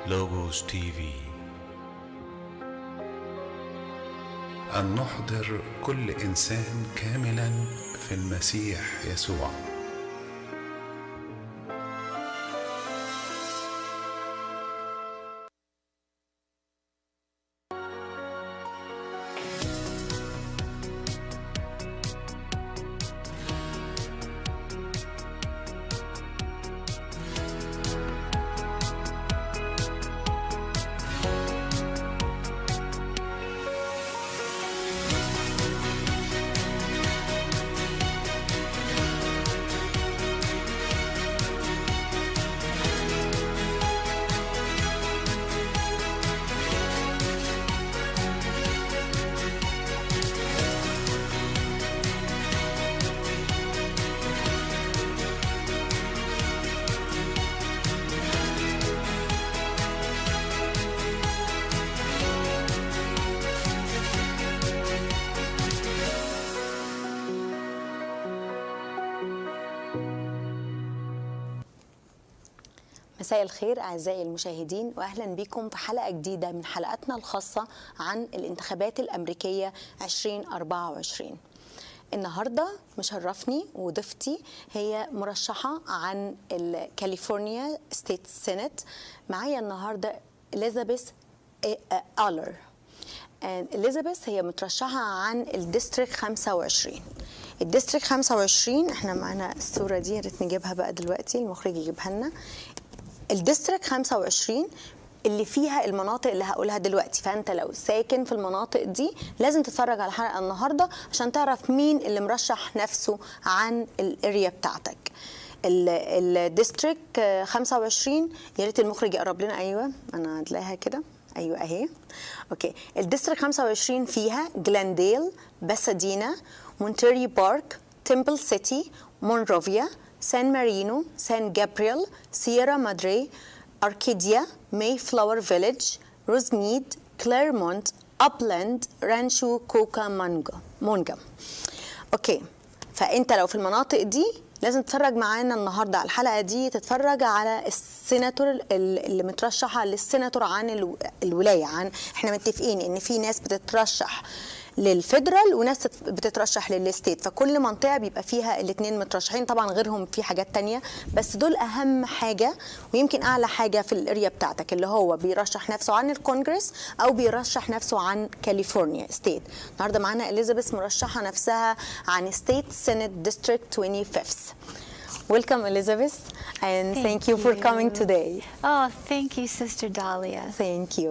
لوجوس تي في. أن نحضر كل إنسان كاملا في المسيح يسوع. مساء الخير أعزائي المشاهدين، وأهلا بكم في حلقة جديدة من حلقاتنا الخاصة عن الانتخابات الأمريكية 2024. النهاردة مشرفني وضيفتي هي مرشحة عن الكاليفورنيا ستيت سينات. معايا النهاردة اليزابيث آلر. اليزابيث هي مترشحة عن الديستريكت 25. الديستريكت 25 احنا معنا الصورة دي، يا ريت نجيبها بقى دلوقتي، المخرج يجيبها لنا. الديستريكت 25 اللي فيها المناطق اللي هقولها دلوقتي، فانت لو ساكن في المناطق دي لازم تتفرج على الحلقه النهارده عشان تعرف مين اللي مرشح نفسه عن الاريا بتاعتك. الديستريكت 25 يا ريت المخرج يقرب لنا. ايوه انا هتلاقيها كده، ايوه اهي. اوكي، الديستريكت 25 فيها جلانديل، باسادينا، مونتيري بارك، تمبل سيتي، مونروفيا، سان مارينو، سان جابرييل، سييرا مادري، أركيديا، ماي فلاور فيليج، روزميد، كليرمونت، أبلاند، رانشو، كوكا، مونجا. أوكي، فأنت لو في المناطق دي لازم تتفرج معانا النهارده على الحلقة دي، تتفرج على السيناتور اللي مترشحة للسيناتور عن الولاية. احنا متفقين إن في ناس بتترشح للفيدرال وناس بتترشح للستيت، فكل منطقة بيبقى فيها الاثنين مترشحين، طبعا غيرهم في حاجات تانية، بس دول أهم حاجة ويمكن أعلى حاجة في الاريا بتاعتك، اللي هو بيرشح نفسه عن الكونجرس أو بيرشح نفسه عن كاليفورنيا ستيت. النهاردة معانا اليزابيث مرشحة نفسها عن ستيت سينات ديستريكت 25. Welcome, Elizabeth, and thank you for coming today. Oh, thank you, Sister Dahlia. Thank you.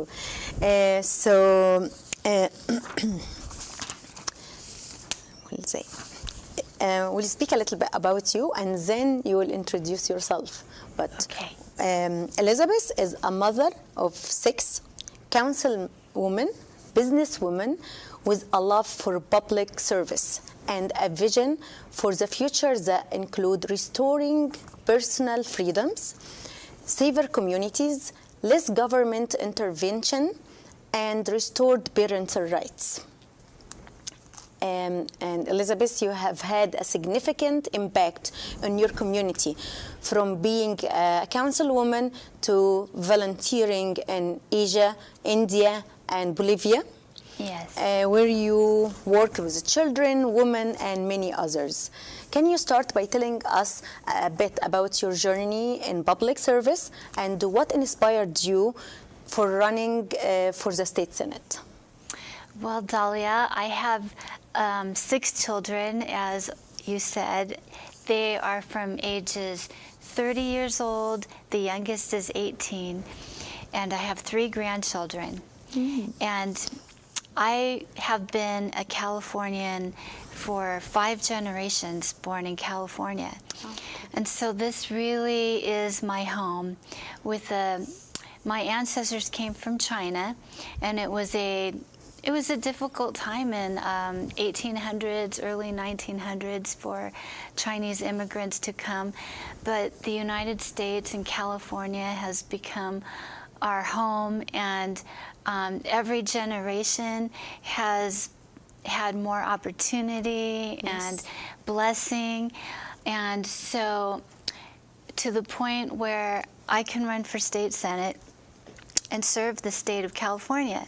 We'll speak a little bit about you, and then you will introduce yourself. But okay. Elizabeth is a mother of 6, councilwoman, businesswoman with a love for public service and a vision for the future that include restoring personal freedoms, safer communities, less government intervention, and restored parental rights. And Elizabeth, you have had a significant impact on your community, from being a councilwoman to volunteering in Asia, India, and Bolivia. Yes. Where you worked with children, women, and many others. Can you start by telling us a bit about your journey in public service and what inspired you for running for the state senate? Well, Dahlia, I have 6 children, as you said. They are from ages 30 years old, the youngest is 18, and I have 3 grandchildren. And I have been a Californian for 5 generations, born in California. And so this really is my home. My ancestors came from China, and it was a difficult time in 1800s, early 1900s for Chinese immigrants to come, but the United States and California has become our home, and every generation has had more opportunity and blessing, and so to the point where I can run for state senate and serve the state of California.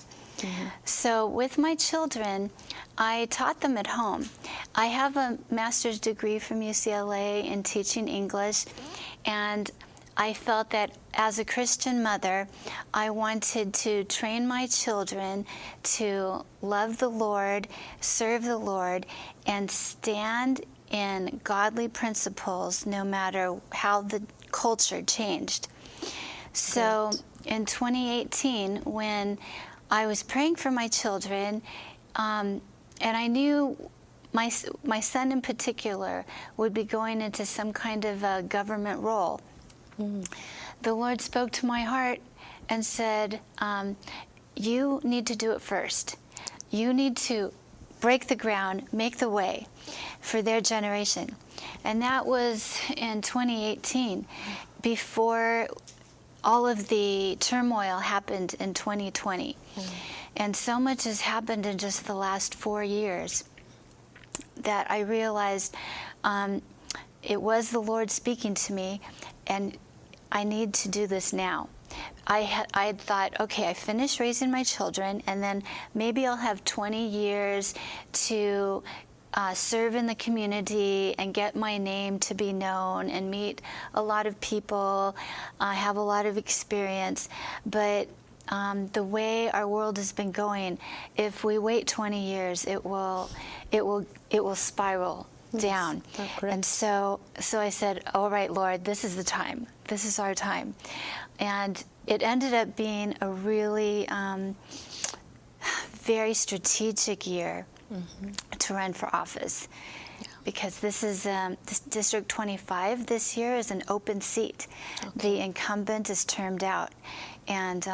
So with my children, I taught them at home. I have a master's degree from UCLA in teaching English, and I felt that as a Christian mother, I wanted to train my children to love the Lord, serve the Lord, and stand in godly principles no matter how the culture changed. So in 2018, when I was praying for my children, and I knew my son in particular would be going into some kind of a government role. The Lord spoke to my heart and said, you need to do it first. You need to break the ground, make the way for their generation. And that was in 2018, before all of the turmoil happened in 2020. And so much has happened in just the last 4 years that I realized it was the Lord speaking to me, and I need to do this now. I had thought, okay, I finished raising my children, and then maybe I'll have 20 years to serve in the community and get my name to be known and meet a lot of people, have a lot of experience. But the way our world has been going, if we wait 20 years, it will spiral down. And so I said, all right, Lord, this is the time. This is our time. And it ended up being a really very strategic year to run for office, because this is this District 25 this year is an open seat. The incumbent is termed out, and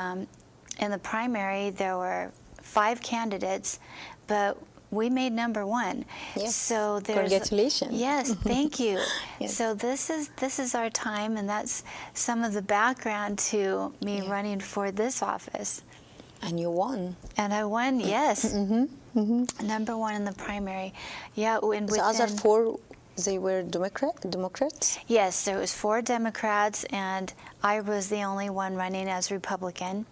in the primary there were 5 candidates, but we made number 1. Yes. So there's congratulations. Yes, thank you. Yes. So this is our time, and that's some of the background to me running for this office. And you won. And I won, yes. Number 1 in the primary. Yeah, and The other 4, they were Democrats? Yes, there was 4 Democrats, and I was the only one running as Republican.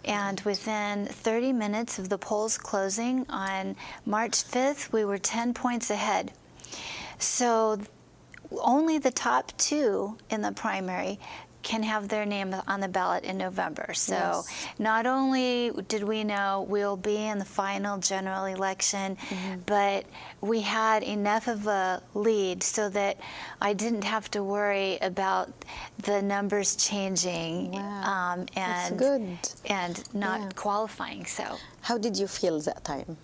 And within 30 minutes of the polls closing on March 5th, we were 10 points ahead. So only the top 2 in the primary can have their name on the ballot in November. So not only did we know we'll be in the final general election, but we had enough of a lead so that I didn't have to worry about the numbers changing That's and good. and not qualifying. So How did you feel that time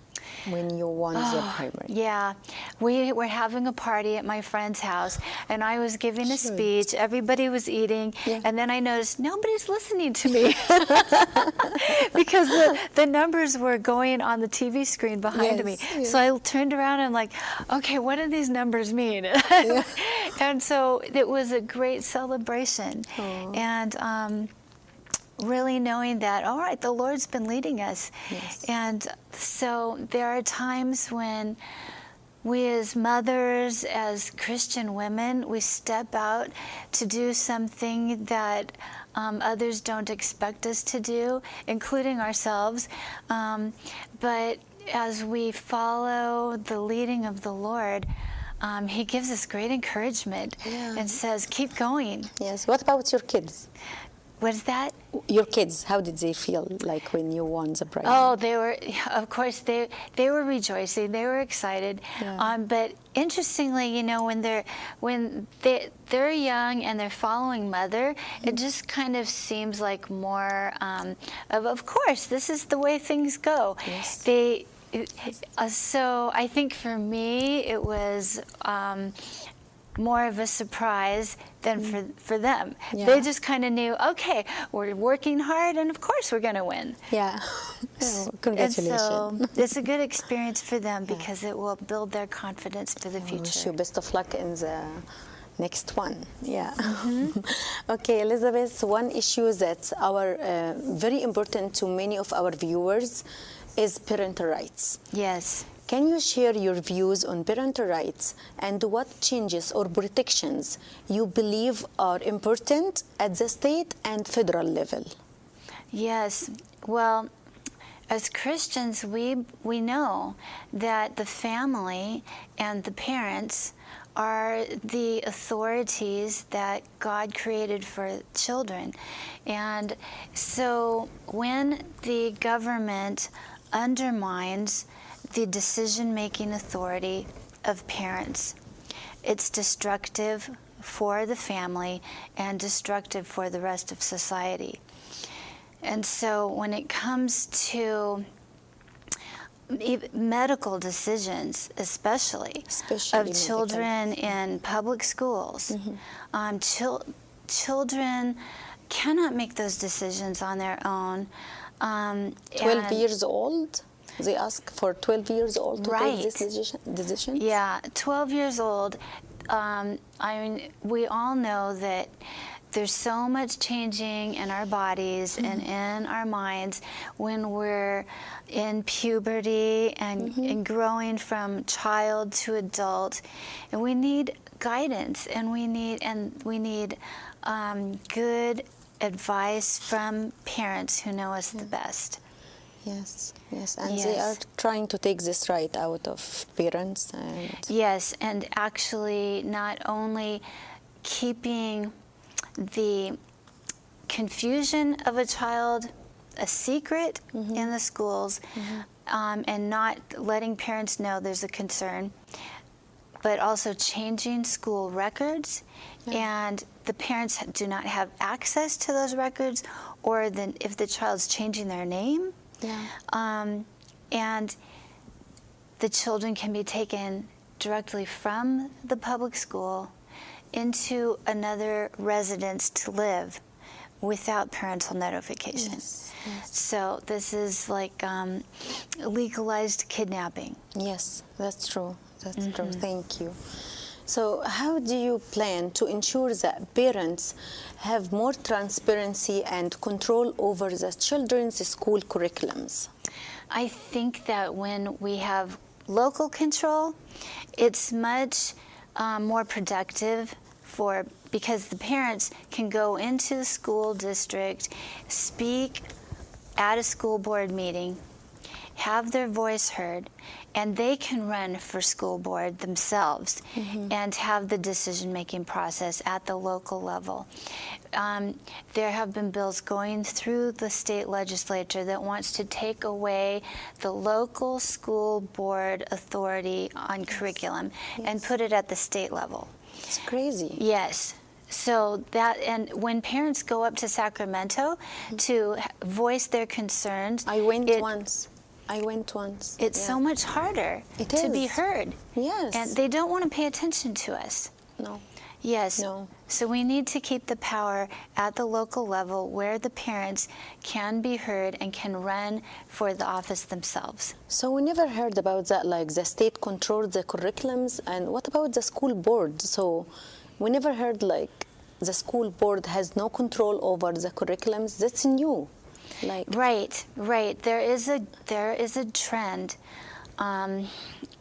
when you won the primary? yeah, we were having a party at my friend's house, and I was giving a speech. Everybody was eating, and then I noticed nobody's listening to me because the numbers were going on the TV screen behind me. So I turned around and I'm like, okay, what do these numbers mean? And so it was a great celebration, and really knowing that, all right, the Lord's been leading us. And so there are times when we as mothers, as Christian women, we step out to do something that others don't expect us to do, including ourselves. But as we follow the leading of the Lord, He gives us great encouragement and says, keep going. Yes. What about your kids? What is that? Your kids, how did they feel like when you won the prize? Oh, they were, of course, they were rejoicing. They were excited. But interestingly, you know, when they're young and they're following mother, it just kind of seems like more of course, this is the way things go. So I think for me, it was more of a surprise than for them. They just kind of knew, okay, we're working hard, and of course we're going to win. Congratulations. And so it's a good experience for them because it will build their confidence for the future. Wish you best of luck in the next one. Okay, Elizabeth, one issue that's very important to many of our viewers is parental rights. Yes. Can you share your views on parental rights and what changes or protections you believe are important at the state and federal level? Yes. Well, as Christians, we know that the family and the parents are the authorities that God created for children. And so when the government undermines the decision-making authority of parents, it's destructive for the family and destructive for the rest of society. And so when it comes to medical decisions, especially of children in public schools, children cannot make those decisions on their own. 12 years old? They ask for 12 years old to take this decision? Yeah, 12 years old. I mean, we all know that there's so much changing in our bodies and in our minds when we're in puberty and growing from child to adult, and we need guidance, and we need good advice from parents who know us the best. Yes, and they are trying to take this right out of parents. Yes, and actually not only keeping the confusion of a child a secret in the schools, and not letting parents know there's a concern, but also changing school records, and the parents do not have access to those records, or then if the child's changing their name, and the children can be taken directly from the public school into another residence to live without parental notification. Yes. So this is like legalized kidnapping. Yes, that's true. That's true. Thank you. So how do you plan to ensure that parents have more transparency and control over the children's school curriculums? I think that when we have local control, it's much more productive because the parents can go into the school district, speak at a school board meeting, have their voice heard, and they can run for school board themselves and have the decision-making process at the local level. There have been bills going through the state legislature that wants to take away the local school board authority on curriculum and put it at the state level. It's crazy. Yes. So that, and when parents go up to Sacramento to voice their concerns, I went once. It's so much harder to be heard. Yes. And they don't want to pay attention to us. No. Yes. No. So we need to keep the power at the local level where the parents can be heard and can run for the office themselves. So we never heard about that, like the state controls the curriculums, and what about the school board? So we never heard like the school board has no control over the curriculums. That's new. Like Right. There is a trend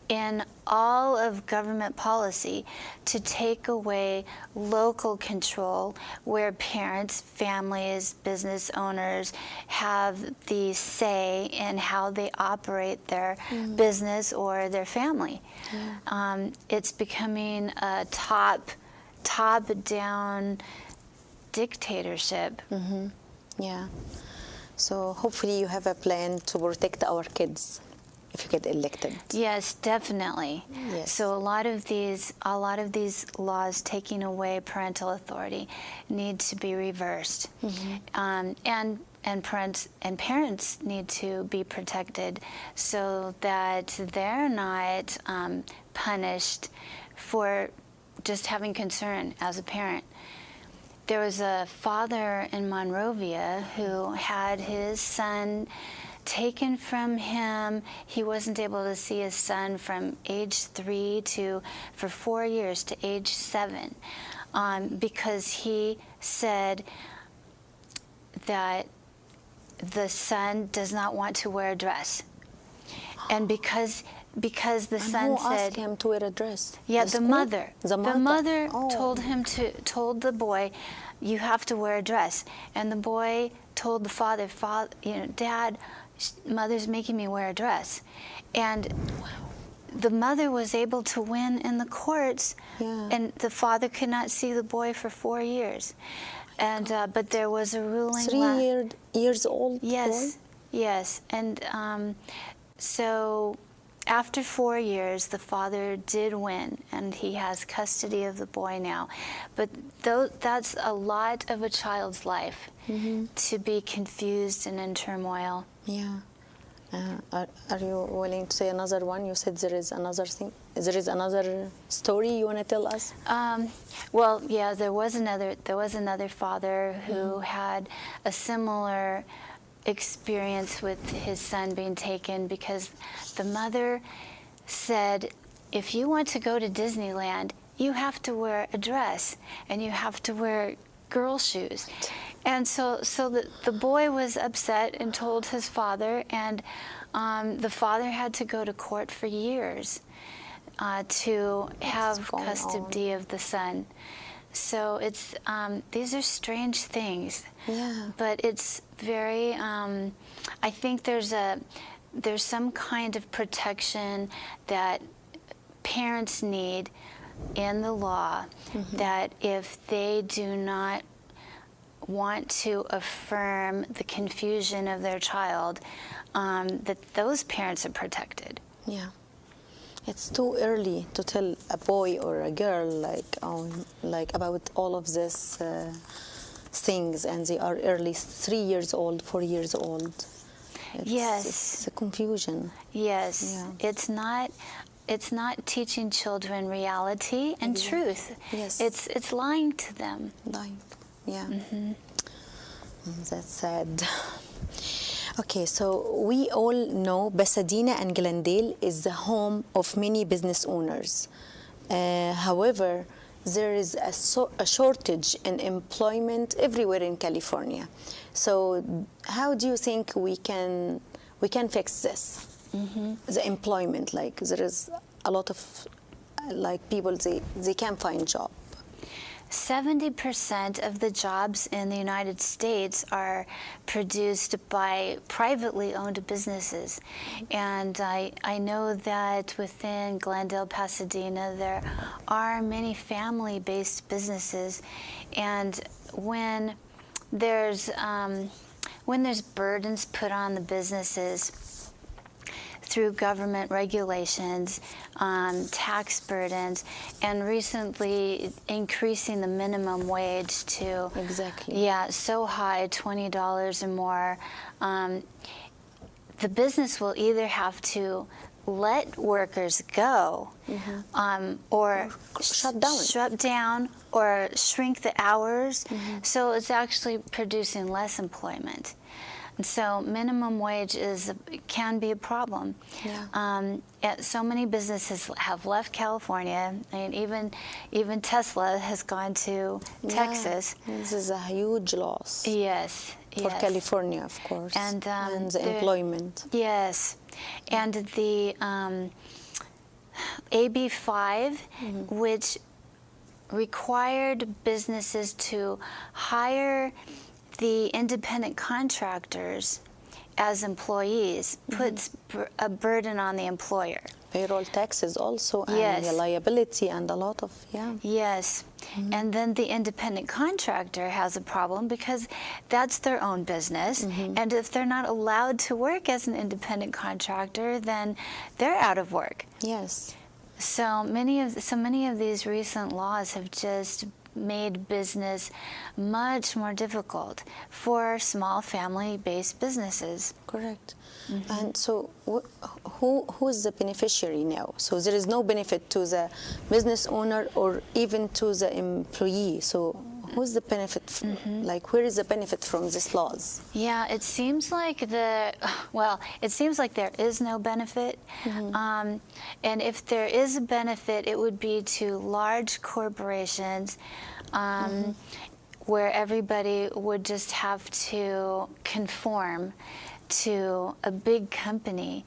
in all of government policy to take away local control where parents, families, business owners have the say in how they operate their business or their family. It's becoming a top-down dictatorship. Yeah. So hopefully you have a plan to protect our kids if you get elected. Yes, definitely. Yes. So a lot of these laws taking away parental authority need to be reversed, and parents need to be protected so that they're not punished for just having concern as a parent. There was a father in Monrovia who had his son taken from him. He wasn't able to see his son from age 3 for 4 years to age 7 because he said that the son does not want to wear a dress. And because because the And son who said, asked him to wear a dress? yeah, The the school? mother. The The mother Oh. told the boy, you have to wear a dress. And the boy told the father, Dad, mother's making me wear a dress. And the mother was able to win in the courts, Yeah. and the father could not see the boy for 4 years. And but there was a ruling. 3 years old Yes, boy? yes. And so after 4 years, the father did win, and he has custody of the boy now. But that's a lot of a child's life to be confused and in turmoil. Yeah. Are you willing to say another one? You said there is another thing. There is another story you want to tell us? Well, yeah, there was another father who had a similar experience with his son being taken, because the mother said, if you want to go to Disneyland, you have to wear a dress and you have to wear girl shoes. And so the boy was upset and told his father, and the father had to go to court for years to have going custody of the son. So it's these are strange things. Yeah. But it's very. I think there's some kind of protection that parents need in the law, that if they do not want to affirm the confusion of their child, that those parents are protected. Yeah. It's too early to tell a boy or a girl like about all of this things, and they are early 3 years old, 4 years old. It's a confusion. Yes, Yeah. it's not teaching children reality and truth. Yes. It's lying to them. Yeah. That's sad. Okay, so we all know Pasadena and Glendale is the home of many business owners. However, there is a shortage in employment everywhere in California. So how do you think we can fix this? The employment, like there is a lot of people, they can't find job. 70% of the jobs in the United States are produced by privately owned businesses. And I know that within Glendale, Pasadena, there are many family-based businesses. And when there's burdens put on the businesses through government regulations, tax burdens, and recently increasing the minimum wage to so high, $20 or more, the business will either have to let workers go, or shut down, or shrink the hours. So it's actually producing less employment. And so minimum wage can be a problem. Yeah. So many businesses have left California. I mean, even Tesla has gone to Texas. This is a huge loss. Yes. For California, of course, and the employment. Yes, and the AB 5, which required businesses to hire the independent contractors as employees, puts a burden on the employer. Payroll taxes also, and the liability, and a lot of, Yes, and then the independent contractor has a problem because that's their own business, and if they're not allowed to work as an independent contractor, then they're out of work. Yes. So many of these recent laws have just made business much more difficult for small family-based businesses. Correct. And so who is the beneficiary now? So there is no benefit to the business owner or even to the employee. So who's the benefit? Where is the benefit from these laws? Yeah, it seems like there is no benefit. And if there is a benefit, it would be to large corporations, where everybody would just have to conform to a big company,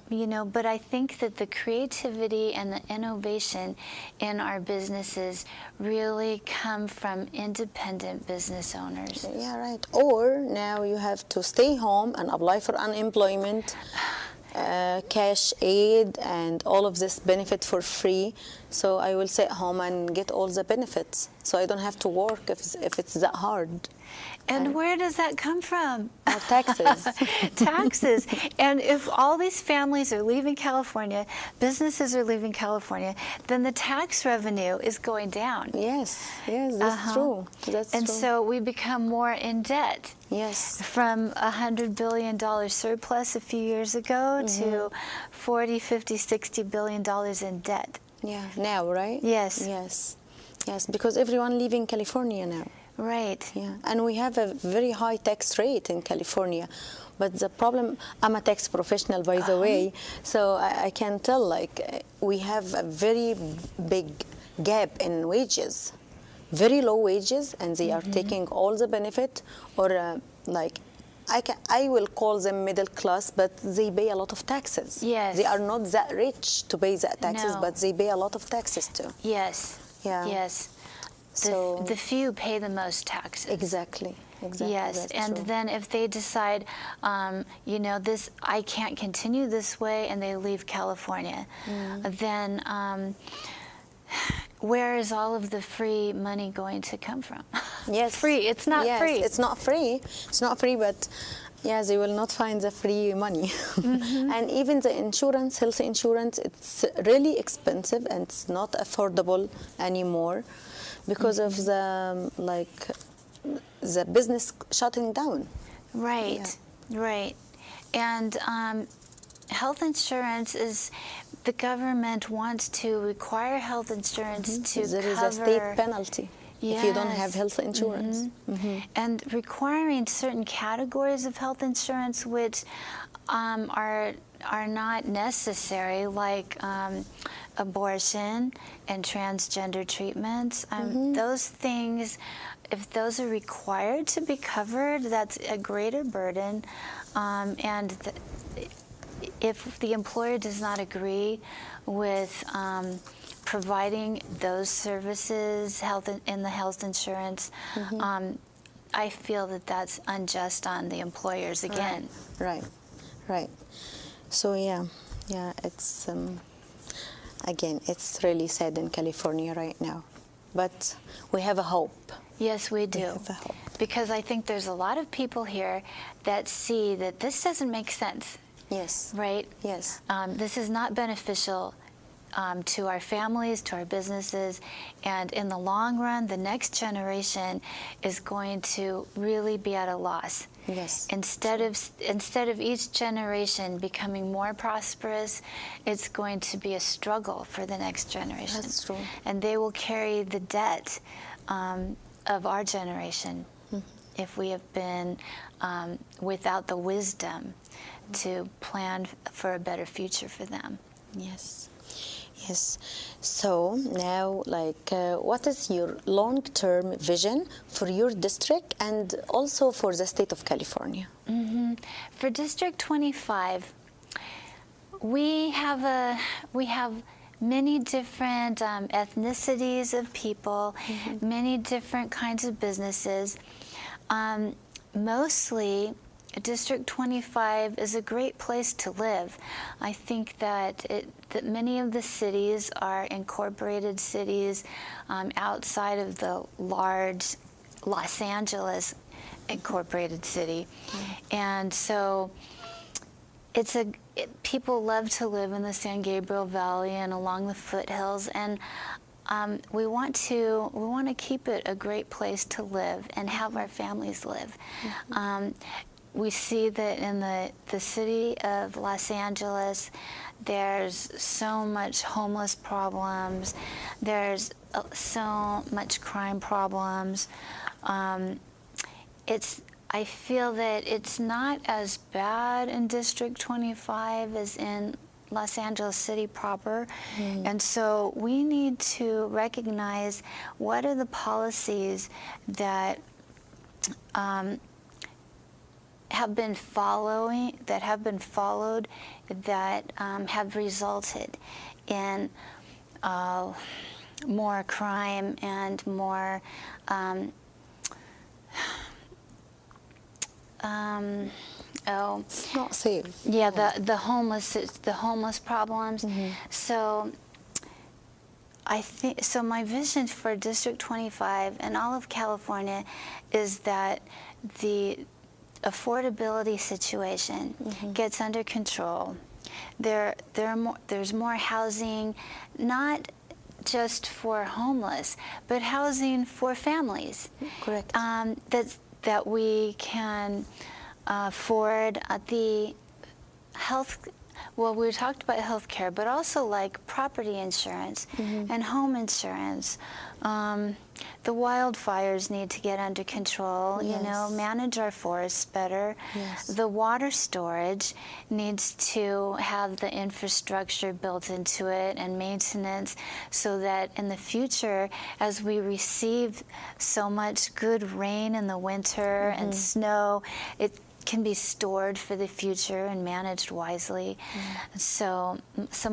you know, but I think that the creativity and the innovation in our businesses really come from independent business owners. Yeah, right. Or now you have to stay home and apply for unemployment, cash aid, and all of this benefit for free. So I will stay at home and get all the benefits. So I don't have to work if it's that hard. And where does that come from? Our taxes. Taxes. And if all these families are leaving California, businesses are leaving California, then the tax revenue is going down. Yes, that's true. That's and true. so we become more in debt. Yes. From $100 billion surplus a few years ago to 40, 50, 60 billion dollars in debt. Yeah, now, right? Yes. Yes, because everyone leaving California now. Right. Yeah, and we have a very high tax rate in California. But the problem, I'm a tax professional, by the way, so I can tell, like, we have a very big gap in wages, very low wages, and they are taking all the benefit, or like, I will call them middle class, but they pay a lot of taxes. Yes. They are not that rich to pay that taxes, No. but they pay a lot of taxes too. Yes. Yeah. Yes. So The few pay the most taxes. exactly. Yes, that's and true. then if they decide, you know, I can't continue this way, and they leave California, then where is all of the free money going to come from? Yes. Free. It's not Yes, free. it's not free. It's not free, but yeah, they will not find the free money. And even the insurance, health insurance, it's really expensive and it's not affordable anymore because of the the business shutting down. Right, right. And health insurance is, the government wants to require health insurance to There is cover... a state penalty if you don't have Yes. health insurance. And requiring certain categories of health insurance which are not necessary, like abortion and transgender treatments. Those things, if those are required to be covered, that's a greater burden. If the employer does not agree with providing those services, in the health insurance, I feel that that's unjust on the employers again. Right. So yeah, it's again, it's really sad in California right now, but we have a hope. Yes, we do. We have a hope. Because I think there's a lot of people here that see that this doesn't make sense, Yes. right? Yes. This is not beneficial to our families, to our businesses, and in the long run, the next generation is going to really be at a loss. Yes. Instead of each generation becoming more prosperous, it's going to be a struggle for the next generation. That's true. And they will carry the debt of our generation if we have been without the wisdom to plan for a better future for them. Yes. So now, what is your long-term vision for your district and also for the state of California? For District 25, we have many different ethnicities of people, many different kinds of businesses. Mostly, District 25 is a great place to live. I think that many of the cities are incorporated cities outside of the large Los Angeles incorporated city. And so people love to live in the San Gabriel Valley and along the foothills, and we want to keep it a great place to live and have our families live. We see that in the city of Los Angeles, there's so much homeless problems, there's so much crime problems. I feel that it's not as bad in District 25 as in Los Angeles City proper. And so we need to recognize what are the policies that have been followed that have resulted in more crime and more It's not safe. yeah, the homeless problems. So I think so. My vision for District 25 and all of California is that the affordability situation gets under control. There's more housing, not just for homeless, but housing for families. Correct. That we can afford the health. Well, we talked about health care, but also like property insurance and home insurance. The wildfires need to get under control, Yes. manage our forests better. Yes. The water storage needs to have the infrastructure built into it and maintenance so that in the future, as we receive so much good rain in the winter and snow, it can be stored for the future and managed wisely. So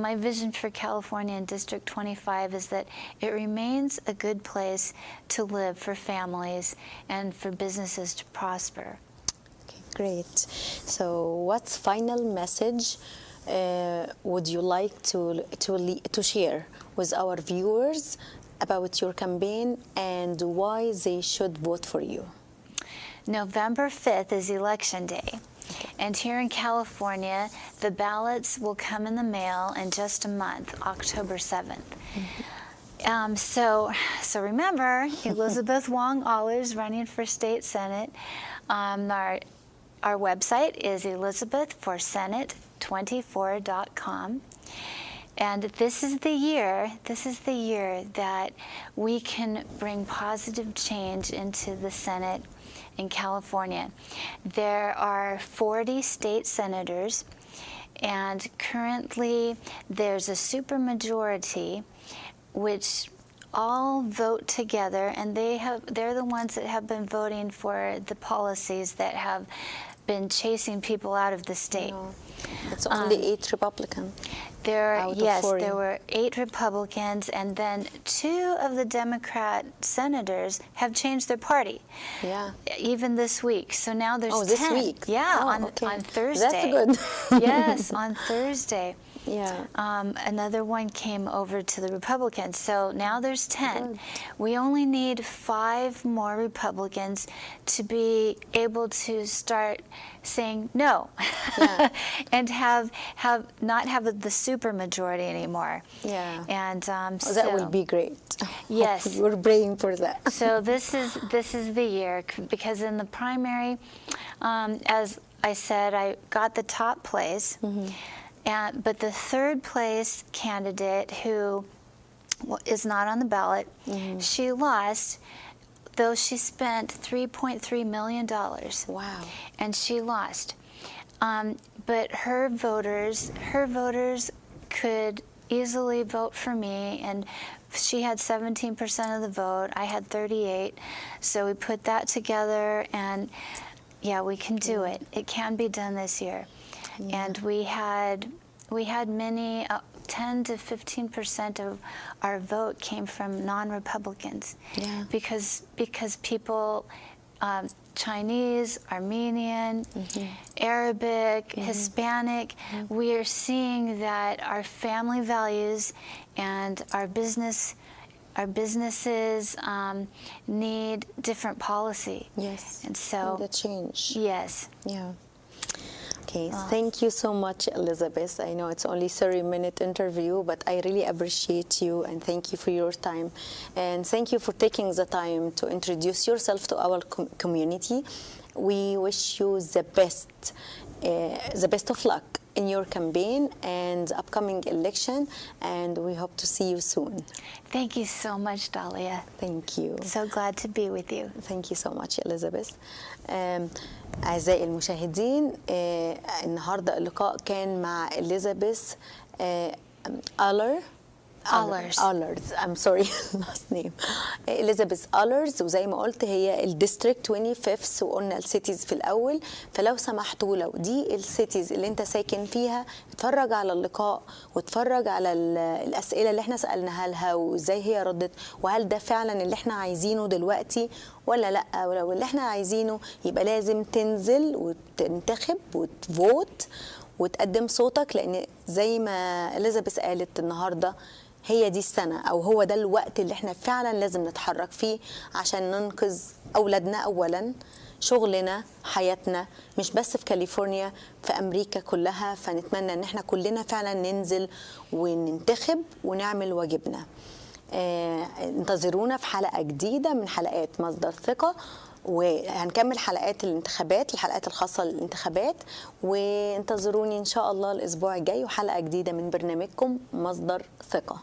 my vision for California and District 25 is that it remains a good place to live for families and for businesses to prosper. Okay, great. So, what's final message would you like to share with our viewers about your campaign and why they should vote for you? November 5th is Election Day. And here in California, the ballots will come in the mail in just a month, October 7th. So remember, Elizabeth Wong Ahlers running for state senate. Our website is elizabethforsenate24.com. And this is the year that we can bring positive change into the Senate in California. There are 40 state senators, and currently there's a supermajority which all vote together, and they're the ones that have been voting for the policies that have been chasing people out of the state. No, it's only 8 Republicans. There were 8 Republicans, and then 2 of the Democrat senators have changed their party. Yeah. Even this week. So now there's 10. This week? Yeah, Oh, on Thursday. That's good. Yes, on Thursday. Yeah. Another one came over to the Republicans. So now there's 10. Good. We only need 5 more Republicans to be able to start saying no, Yeah. and not have the super majority anymore. Yeah. And That will be great. Yes. We're praying for that. So this is the year, because in the primary, as I said, I got the top place. But the third place candidate, who is not on the ballot, she lost, though she spent $3.3 million. Wow. And she lost. But her voters could easily vote for me, and she had 17% of the vote. I had 38. So we put that together, and yeah, we can do it. It can be done this year. Yeah. And we had many 10 to 15% of our vote came from non-Republicans. Yeah. Because people, Chinese, Armenian, Arabic, Hispanic, we are seeing that our family values and our businesses need different policy. Yes. And so the change. yes. Yeah. Okay, thank you so much, Elizabeth. I know it's only 30-minute interview, but I really appreciate you, and thank you for your time. And thank you for taking the time to introduce yourself to our community. We wish you the best of luck in your campaign and upcoming election, and we hope to see you soon. Thank you so much, Dahlia. Thank you. So glad to be with you. Thank you so much, Elizabeth. أعزائي المشاهدين، النهاردة اللقاء كان مع إليزابيث آلر Ahlers. Ahlers. I'm sorry last name. Elizabeth Ahlers. وزي ما قلت هي الديستريكت 25 وقلنا السيتيز في الأول. فلو سمحتوا لو دي السيتيز اللي انت ساكن فيها اتفرج على اللقاء واتفرج على الأسئلة اللي احنا سألناها لها وازاي هي ردت وهل ده فعلا اللي احنا عايزينه دلوقتي ولا لا. ولو اللي احنا عايزينه يبقى لازم تنزل وتنتخب وتفوت وتقدم صوتك، لأن زي ما إليزابيث قالت النهاردة هي دي السنة أو هو ده الوقت اللي احنا فعلا لازم نتحرك فيه عشان ننقذ أولادنا أولا، شغلنا، حياتنا، مش بس في كاليفورنيا، في أمريكا كلها. فنتمنى ان احنا كلنا فعلا ننزل وننتخب ونعمل واجبنا. انتظرونا في حلقة جديدة من حلقات مصدر ثقة، وهنكمل حلقات الانتخابات، الحلقات الخاصة للانتخابات، وانتظروني إن شاء الله الأسبوع الجاي وحلقة جديدة من برنامجكم مصدر ثقة.